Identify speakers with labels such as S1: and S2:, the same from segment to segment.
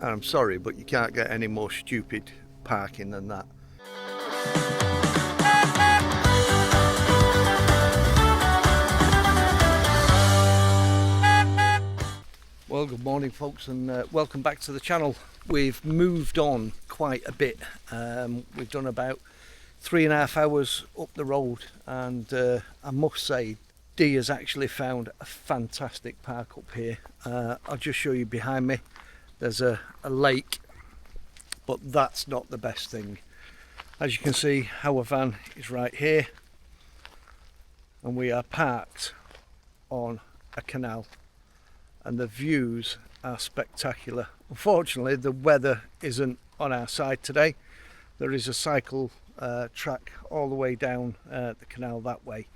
S1: And I'm sorry, but you can't get any more stupid parking than that. Well, good morning folks, and welcome back to the channel. We've moved on quite a bit. We've done about 3.5 hours up the road, and I must say Dee has actually found a fantastic park up here. I'll just show you behind me. There's a lake, but that's not the best thing. As you can see, our van is right here and we are parked on a canal, and the views are spectacular. Unfortunately, the weather isn't on our side today. There is a cycle track all the way down the canal that way,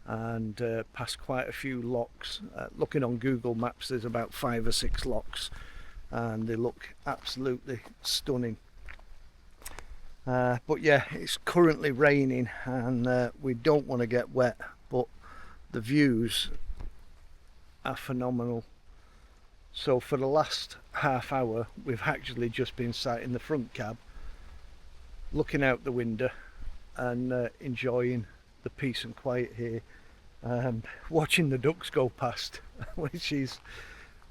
S1: and past quite a few locks. Looking on Google Maps, there's about 5 or 6 locks, and they look absolutely stunning. But yeah, it's currently raining, and we don't want to get wet, but the views are phenomenal. So for the last half hour, we've actually just been sat in the front cab, looking out the window and enjoying the peace and quiet here, watching the ducks go past, which is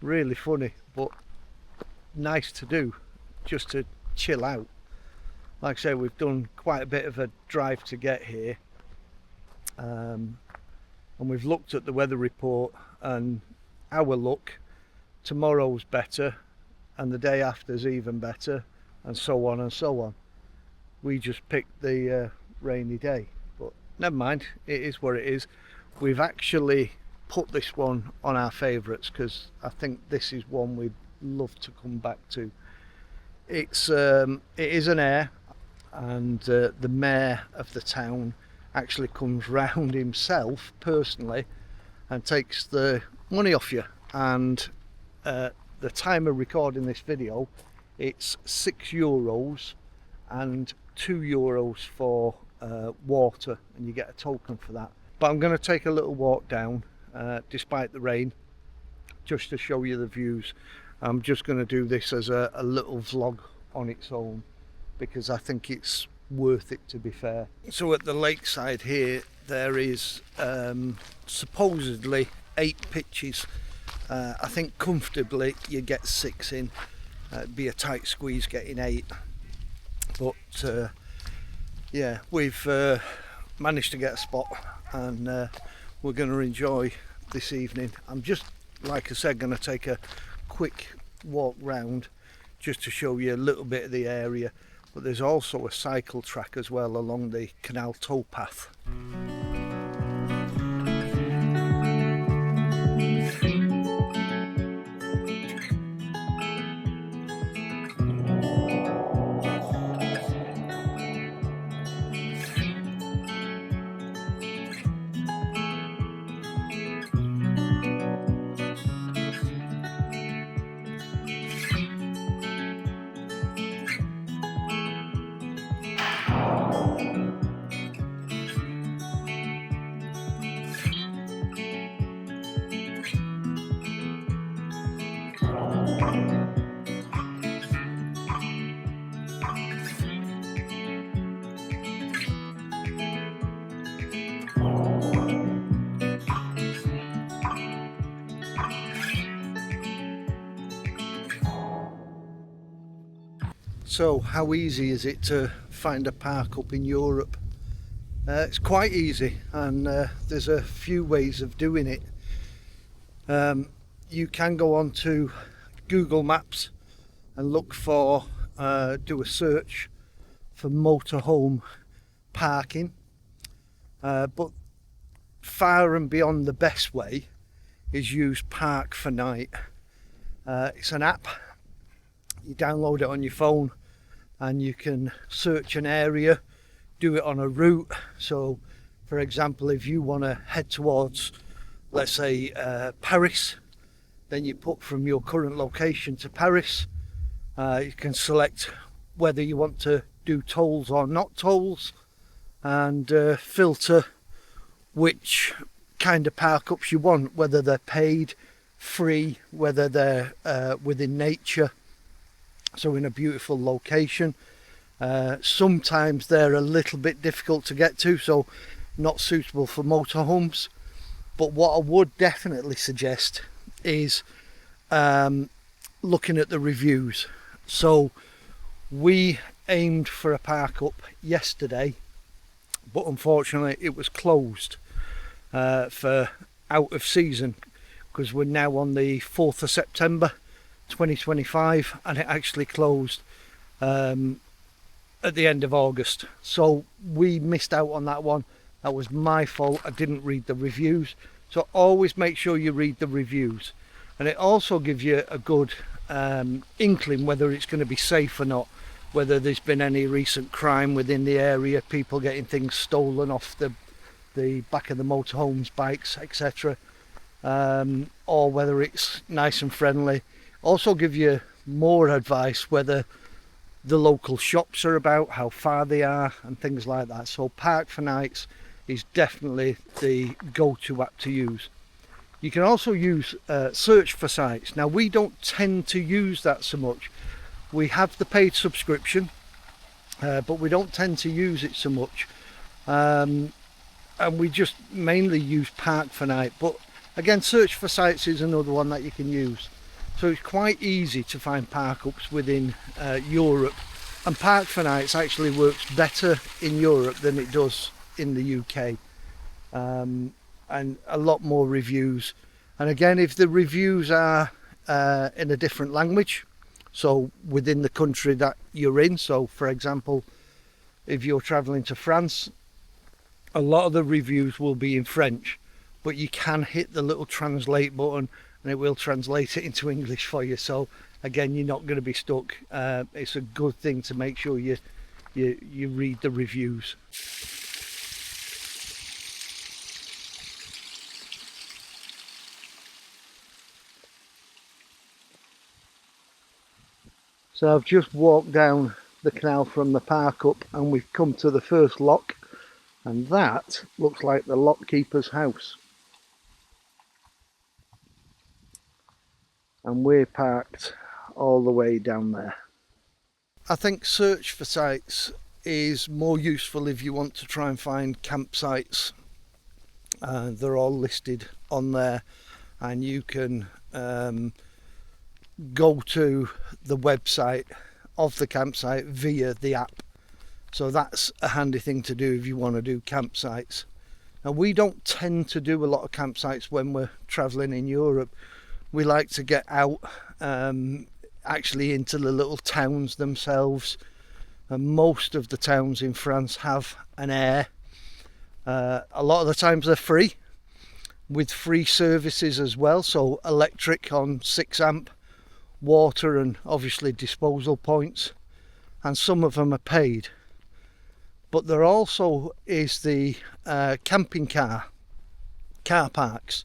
S1: really funny, but nice to do, just to chill out. Like I say, we've done quite a bit of a drive to get here, and we've looked at the weather report, and our luck, tomorrow's better and the day after's even better, and so on and so on. We just picked the rainy day, but never mind, it is what it is. We've actually put this one on our favourites because I think this is one we'd love to come back to. It is an air, and the mayor of the town actually comes round himself personally and takes the money off you, and the time of recording this video, it's €6 and €2 for water, and you get a token for that. But I'm going to take a little walk down despite the rain, just to show you the views. I'm just going to do this as a little vlog on its own, because I think it's worth it, to be fair. So at the lakeside here, there is supposedly 8 pitches. I think comfortably you get 6 in. It'd be a tight squeeze getting 8, but yeah, we've managed to get a spot, and we're going to enjoy this evening. I'm just, like I said, going to take a quick walk round just to show you a little bit of the area, but there's also a cycle track as well along the canal towpath. So how easy is it to find a park up in Europe? It's quite easy, and there's a few ways of doing it. You can go on to Google Maps and look for, do a search for motorhome parking, but far and beyond the best way is use Park for Night. It's an app, you download it on your phone, and you can search an area, do it on a route. So for example, if you want to head towards, let's say Paris, then you put from your current location to Paris. You can select whether you want to do tolls or not tolls, and filter which kind of parkups you want, whether they're paid, free, whether they're within nature. so in a beautiful location. Sometimes they're a little bit difficult to get to, so not suitable for motorhomes. But what I would definitely suggest is looking at the reviews. So we aimed for a Parkup yesterday, but unfortunately it was closed for out of season, because we're now on the 4th of September 2025 and it actually closed at the end of August. So we missed out on that one. That was my fault. I didn't read the reviews. So always make sure you read the reviews, and it also gives you a good inkling whether it's going to be safe or not, whether there's been any recent crime within the area, people getting things stolen off the back of the motorhomes, bikes, etc., or whether it's nice and friendly. Also give you more advice whether the local shops are about, how far they are, and things like that. So Park for Nights is definitely the go-to app to use. You can also use search for sites. Now we don't tend to use that so much. We have the paid subscription, but we don't tend to use it so much, and we just mainly use Park for Night. But again, search for sites is another one that you can use. So it's quite easy to find Parkups within Europe, and Park for Nights actually works better in Europe than it does in the UK, and a lot more reviews. And again, if the reviews are in a different language, so within the country that you're in, so for example, if you're traveling to France, a lot of the reviews will be in French, but you can hit the little translate button and it will translate it into English for you. So again, you're not going to be stuck. It's a good thing to make sure you read the reviews. So I've just walked down the canal from the Parkup and we've come to the first lock, and that looks like the lockkeeper's house. And we're parked all the way down there. I think search for sites is more useful if you want to try and find campsites. They're all listed on there, and you can go to the website of the campsite via the app. So that's a handy thing to do if you want to do campsites. Now we don't tend to do a lot of campsites when we're traveling in Europe. We like to get out actually into the little towns themselves, and most of the towns in France have an air. A lot of the times they're free, with free services as well, so electric on 6 amp, water and obviously disposal points, and some of them are paid. But there also is the camping car parks,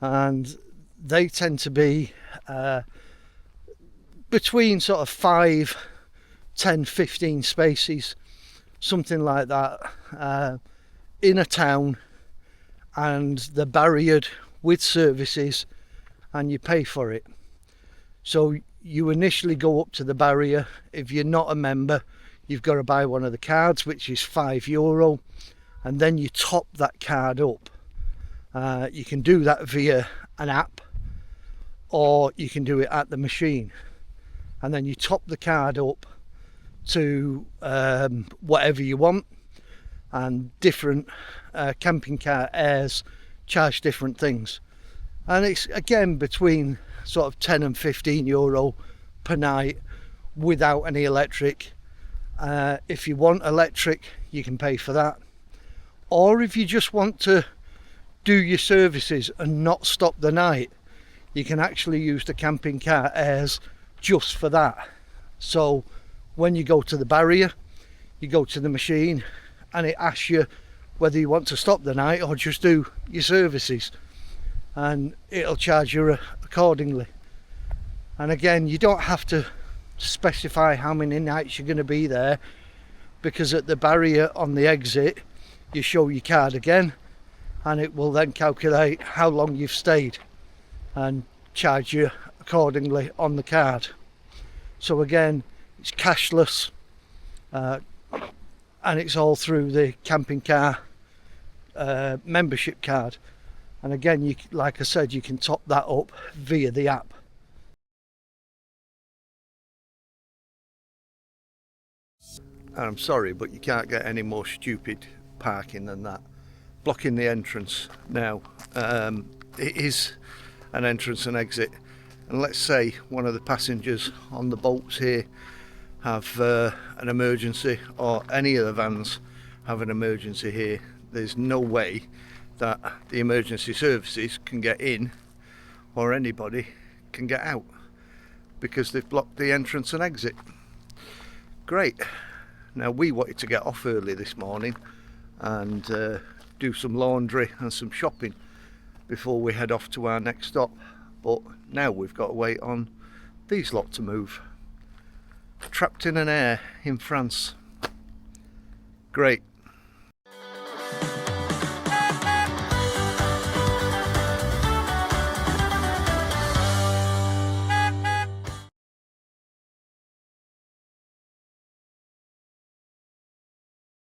S1: and they tend to be between sort of 5, 10, 15 spaces, something like that, in a town, and they're barriered with services and you pay for it. So you initially go up to the barrier. If you're not a member, you've got to buy one of the cards, which is €5, and then you top that card up. You can do that via an app, or you can do it at the machine, and then you top the card up to whatever you want, and different camping car airs charge different things, and it's again between sort of €10 and €15 per night without any electric. If you want electric, you can pay for that, or if you just want to do your services and not stop the night, you can actually use the camping car airs just for that. So when you go to the barrier, you go to the machine and it asks you whether you want to stop the night or just do your services, and it'll charge you accordingly. And again, you don't have to specify how many nights you're going to be there, because at the barrier on the exit you show your card again, and it will then calculate how long you've stayed and charge you accordingly on the card. So again, it's cashless, and it's all through the camping car membership card. And again, you, like I said, you can top that up via the app. And I'm sorry, but you can't get any more stupid parking than that. Blocking the entrance now. It is an entrance and exit, and let's say one of the passengers on the boats here have an emergency, or any of the vans have an emergency here. There's no way that the emergency services can get in, or anybody can get out, because they've blocked the entrance and exit. Great. Now, we wanted to get off early this morning and do some laundry and some shopping before we head off to our next stop, but now we've got to wait on these lot to move. Trapped in an air in France. Great.